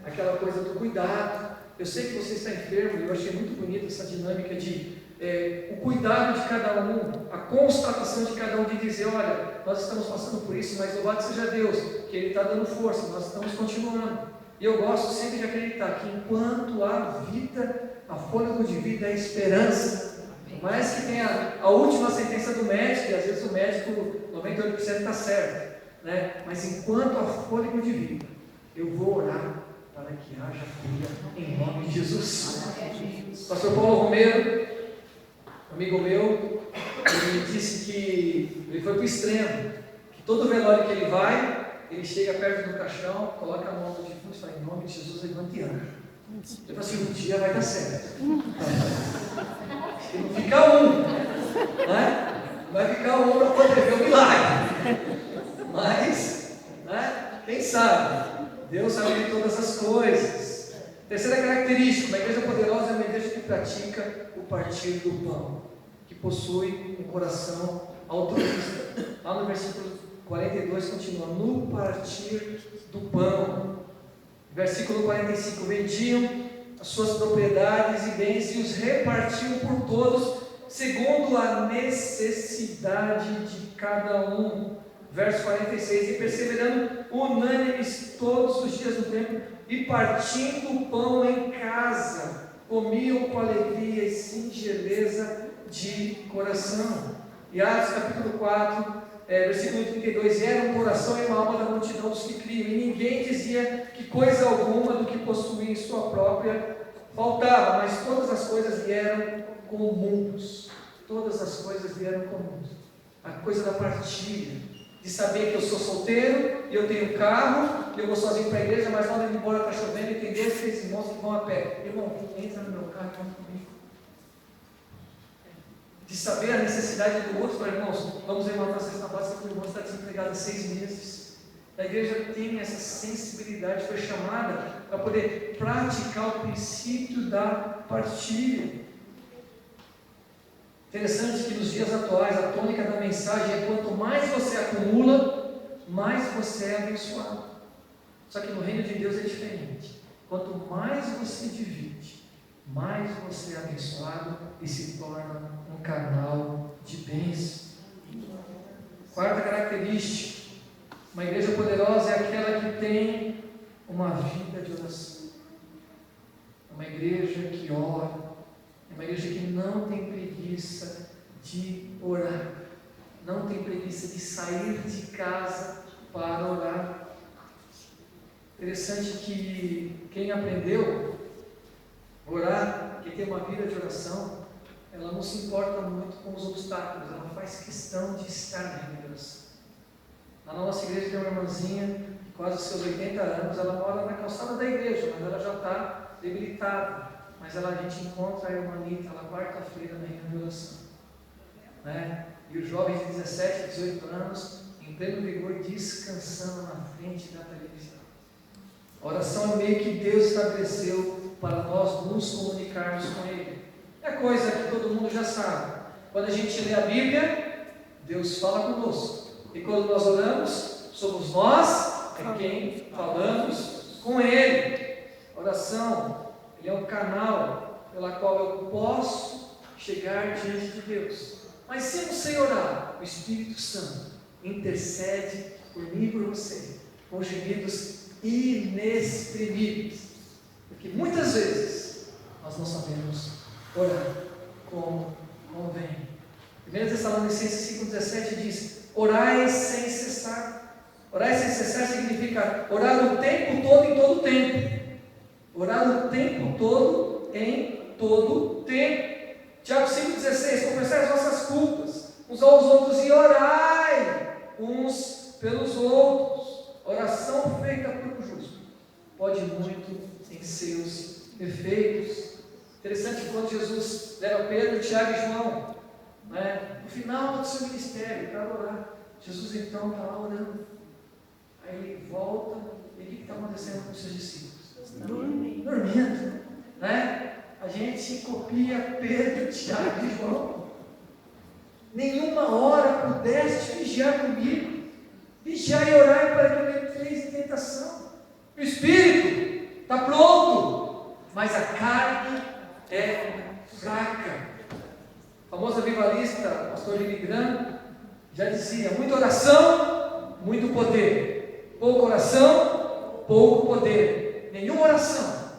Aquela coisa do cuidado. Eu sei que você está enfermo, e eu achei muito bonita essa dinâmica de o cuidado de cada um, a constatação de cada um, de dizer, olha, nós estamos passando por isso, mas louvado seja Deus, que Ele está dando força, nós estamos continuando. E eu gosto sempre de acreditar que enquanto há vida, há fôlego de vida, há esperança. Por mais que tenha a última sentença do médico, e às vezes o médico 98% está certo, né? Mas enquanto há fôlego de vida, eu vou orar para que haja cura em nome de Jesus. Pastor Paulo Romero, amigo meu, ele disse que ele foi para o extremo, que todo velório que ele vai, ele chega perto do caixão, coloca a mão no defunto e fala, em nome de Jesus, levante e anda. Ele fala assim, um dia vai dar certo. E não fica um, né? Vai ficar um para poder ver o milagre. Mas, né? Quem sabe? Deus sabe de todas as coisas. Terceira característica, uma igreja poderosa é uma igreja que pratica o partir do pão, que possui um coração altruísta. Lá no versículo 42 continua, no partir do pão. Versículo 45, vendiam as suas propriedades e bens e os repartiam por todos, segundo a necessidade de cada um. Verso 46, e perseverando unânimes todos os dias do templo, e partindo o pão em casa, comiam com alegria e singeleza de coração. E Atos capítulo 4, versículo 32, era um coração e uma alma da multidão dos que criam, e ninguém dizia que coisa alguma do que possuía em sua própria faltava, mas todas as coisas vieram comuns. Todas as coisas vieram comuns. A coisa da partilha, de saber que eu sou solteiro, e eu tenho carro, e eu vou sozinho para a igreja, mas quando eu ir embora está chovendo, e tem 2, 3 irmãos que vão a pé. Irmão, entra no meu carro e vamos comigo. De saber a necessidade do outro, para irmãos, vamos levantar a cesta básica, porque o irmão está desempregado há 6 meses. A igreja tem essa sensibilidade, foi chamada para poder praticar o princípio da partilha. Interessante que nos dias atuais a tônica da mensagem é quanto mais você acumula, mais você é abençoado. Só que no reino de Deus é diferente. Quanto mais você divide, mais você é abençoado e se torna um canal de bênção. Quarta característica, uma igreja poderosa é aquela que tem uma vida de oração. Uma igreja que ora. Uma igreja que não tem preguiça de orar, não tem preguiça de sair de casa para orar. Interessante que quem aprendeu a orar, que tem uma vida de oração, ela não se importa muito com os obstáculos, ela faz questão de estar na vida de oração. Na nossa igreja tem uma irmãzinha, de quase seus 80 anos, ela mora na calçada da igreja, mas ela já está debilitada. Mas a gente encontra a irmã Anitta lá quarta-feira na reunião de oração, né? E os jovens de 17, 18 anos, em pleno vigor, descansando na frente da televisão. A oração é meio que Deus estabeleceu para nós nos comunicarmos com Ele. É coisa que todo mundo já sabe. Quando a gente lê a Bíblia, Deus fala conosco. E quando nós oramos, somos nós quem falamos com Ele. Oração, ele é um canal pela qual eu posso chegar diante de Deus. Mas se eu não sei orar, o Espírito Santo intercede por mim e por você, com gemidos inexprimíveis. Porque muitas vezes nós não sabemos orar como convém. 1 Tessalonicenses 5,17 diz: orai sem cessar. Orai sem cessar significa orar o tempo todo, em todo tempo. Orar o tempo todo, em todo tempo. Tiago 5,16, confessai as vossas culpas uns aos outros e orai uns pelos outros. Oração feita por um justo pode muito em seus efeitos. Interessante que quando Jesus leva Pedro, Tiago e João, né, no final do seu ministério, para orar, Jesus então está lá orando. Aí ele volta, e o que está acontecendo com os seus discípulos? Dormindo, né? A gente copia Pedro, Tiago e João. Nenhuma hora pudeste vigiar comigo, vigiar e orar para que eu não entreis em tentação. O Espírito está pronto, mas a carne é fraca. O famoso avivalista, pastor Billy Graham, já dizia: muita oração, muito poder. Pouca oração, pouco poder. Nenhuma oração,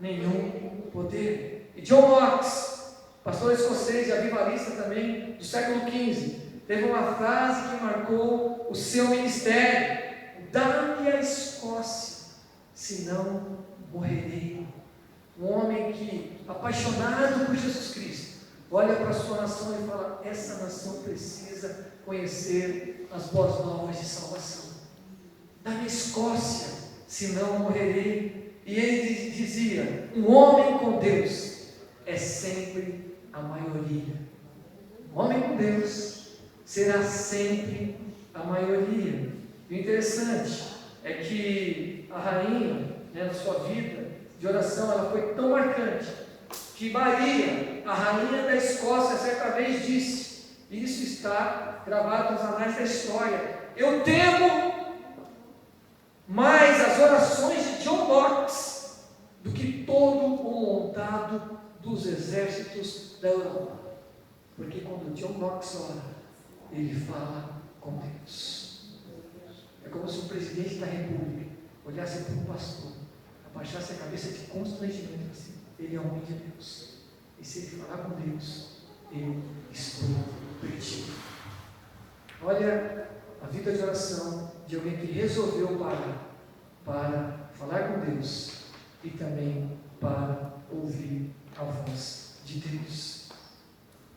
nenhum poder. E John Knox, pastor escocês e avivalista também do século XV, teve uma frase que marcou o seu ministério: dá-me a Escócia, senão morrerei. Um homem que, apaixonado por Jesus Cristo, olha para a sua nação e fala: essa nação precisa conhecer as boas novas de salvação. Da Escócia, senão morrerei. E ele dizia: um homem com Deus é sempre a maioria. Um homem com Deus será sempre a maioria. E o interessante é que a rainha, na sua vida de oração, ela foi tão marcante que Maria, a rainha da Escócia, certa vez disse, e isso está gravado nos anais da história: eu temo mais as orações de John Knox do que todo o montado dos exércitos da Europa. Porque quando John Knox ora, ele fala com Deus. É como se o presidente da República olhasse para um pastor, abaixasse a cabeça de constrangimento assim: ele é homem de Deus, e se ele falar com Deus, eu estou perdido. Olha a vida de oração de alguém que resolveu parar para falar com Deus e também para ouvir a voz de Deus.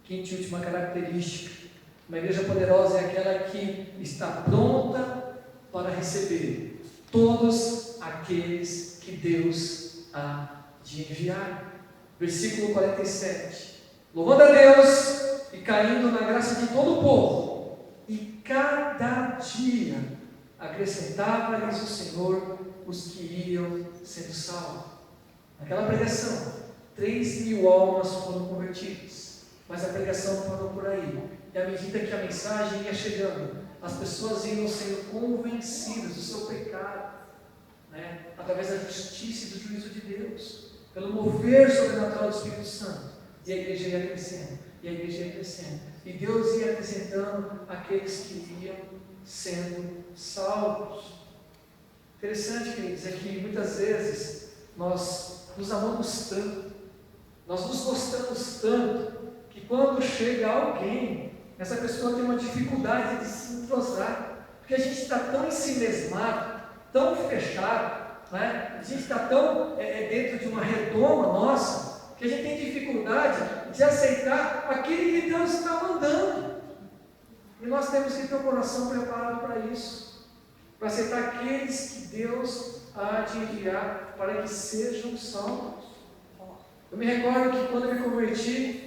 Quinta e última característica: uma igreja poderosa é aquela que está pronta para receber todos aqueles que Deus há de enviar. Versículo 47: louvando a Deus e caindo na graça de todo o povo, e cada dia acrescentava-lhes o Senhor os que iam sendo salvos. Naquela pregação, 3.000 almas foram convertidas, mas a pregação parou por aí. E à medida que a mensagem ia chegando, as pessoas iam sendo convencidas do seu pecado, através da justiça e do juízo de Deus, pelo mover sobrenatural do Espírito Santo. E a igreja ia crescendo, e a igreja ia crescendo, e Deus ia acrescentando aqueles que iam sendo salvos. Interessante, queridos, é que muitas vezes nós nos amamos tanto, nós nos gostamos tanto, que quando chega alguém, essa pessoa tem uma dificuldade de se entrosar, porque a gente está tão ensimesmado, tão fechado, a gente está tão dentro de uma redoma nossa, que a gente tem dificuldade de aceitar aquele que Deus está mandando. E nós temos que ter o coração preparado para isso, para aceitar aqueles que Deus há de enviar para que sejam salvos. Eu me recordo que quando eu me converti,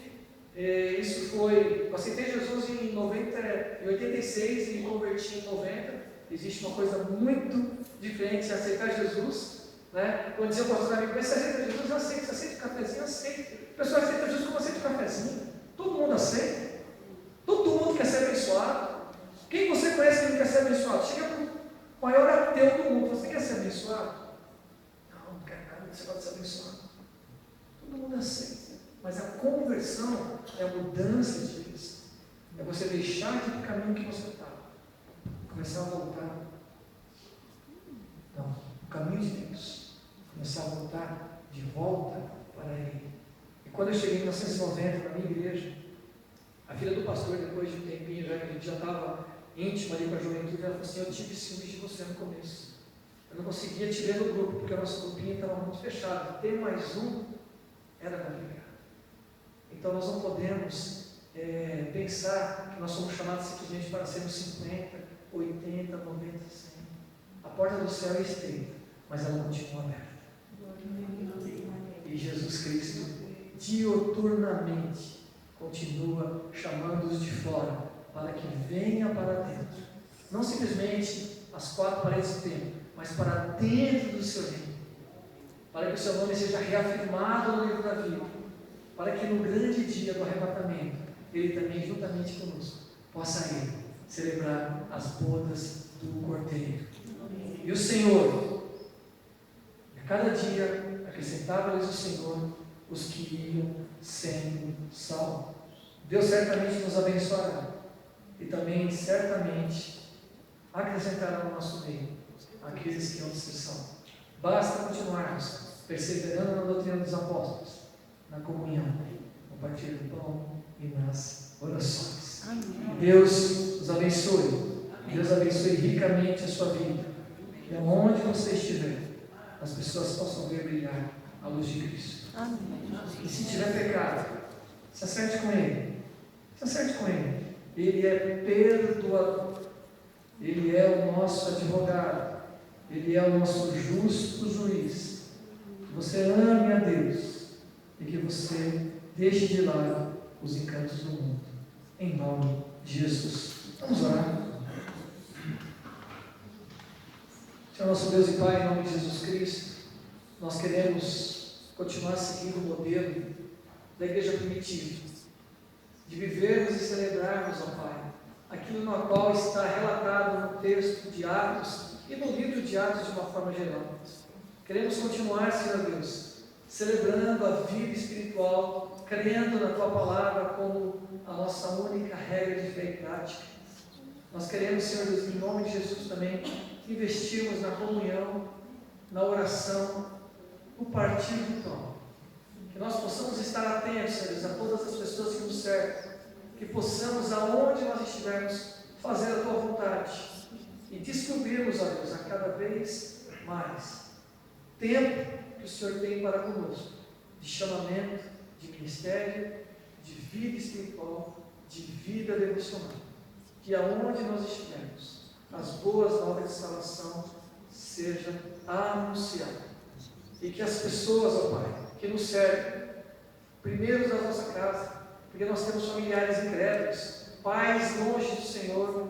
eu aceitei Jesus em 86 e me converti em 90. Existe uma coisa muito diferente de aceitar Jesus, Quando dizia para os amigos: você aceita Jesus? Eu aceito. Você aceita o cafezinho? Eu aceito. O pessoal aceita Jesus como aceita o cafezinho. Todo mundo aceita. Todo mundo quer ser abençoado. Quem você conhece que não quer ser abençoado? Chega para o maior ateu do mundo: você quer ser abençoado? Não quero nada, você pode ser abençoado. Todo mundo aceita. Mas a conversão é a mudança de vida. É você deixar de ir para o caminho que você estava, começar a voltar. Não, o caminho de Deus. Começar a voltar de volta para Ele. E quando eu cheguei em 1990 na minha igreja, a filha do pastor, depois de um tempinho, já que a gente já estava íntimo ali com a juventude, ela falou assim: eu tive ciúmes de você no começo. Eu não conseguia te ver no grupo, porque o nosso grupinho estava muito fechado. Ter mais um era complicado. Então nós não podemos pensar que nós somos chamados simplesmente para sermos 50, 80, 90, 100. A porta do céu é estreita, mas ela continua aberta. E Jesus Cristo, diuturnamente, continua chamando os de fora para que venha para dentro. Não simplesmente as quatro paredes do templo, mas para dentro do seu reino. Para que o seu nome seja reafirmado no livro da vida. Para que no grande dia do arrebatamento, Ele também, juntamente conosco, possa ir celebrar as bodas do Cordeiro. E o Senhor, Cada dia acrescentava-lhes o Senhor os que iam sendo salvos. Deus certamente nos abençoará e também certamente acrescentará no nosso meio aqueles que hão de ser salvos. Basta continuarmos perseverando na doutrina dos apóstolos, na comunhão, no partir do pão e nas orações. Amém. Deus os abençoe. Deus abençoe ricamente a sua vida. E aonde você estiver, as pessoas possam ver brilhar a luz de Cristo. Amém. E se tiver pecado, se acerte com Ele. Se acerte com Ele. Ele é perdoador. Ele é o nosso advogado. Ele é o nosso justo juiz. Que você ame a Deus e que você deixe de lado os encantos do mundo. Em nome de Jesus. Vamos orar. Senhor nosso Deus e Pai, em nome de Jesus Cristo, nós queremos continuar seguindo o modelo da igreja primitiva, de vivermos e celebrarmos, ó Pai, aquilo no qual está relatado no texto de Atos e no livro de Atos de uma forma geral. Queremos continuar, Senhor Deus, celebrando a vida espiritual, crendo na Tua Palavra como a nossa única regra de fé e prática. Nós queremos, Senhor Deus, em nome de Jesus também, investirmos na comunhão, na oração, no partir do pão. Que nós possamos estar atentos, Senhor Deus, a todas as pessoas que nos cercam, que possamos, aonde nós estivermos, fazer a Tua vontade e descobrirmos, ó Deus, a cada vez mais tempo que o Senhor tem para conosco, de chamamento, de ministério, de vida espiritual, de vida devocional. Que aonde nós estivermos, as boas novas de salvação sejam anunciadas. E que as pessoas, ó Pai, que nos servem, primeiros da nossa casa, porque nós temos familiares incrédulos, pais longe do Senhor,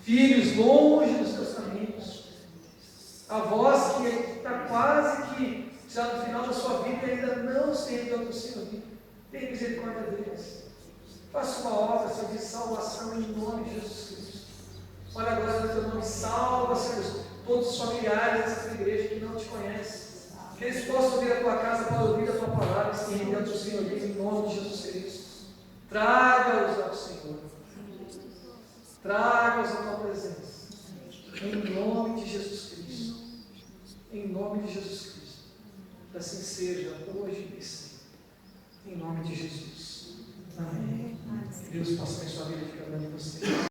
filhos longe dos seus caminhos, avós que está quase que já no final da sua vida e ainda não se rendeu ao Senhor. Tenha misericórdia deles. Faça uma obra, Senhor, de salvação em nome de Jesus Cristo. Olha agora no Teu nome, salva, Senhor, todos os familiares dessa igreja que não Te conhecem. Que eles possam vir à Tua casa para ouvir a Tua palavra e se render ao Teu senhorio em nome de Jesus Cristo. Traga-os ao Senhor. Traga-os à Tua presença. Em nome de Jesus Cristo. Em nome de Jesus Cristo. Que assim seja hoje e sempre. Em nome de Jesus. Amém. Deus possa abençoar a vida de cada um de vocês.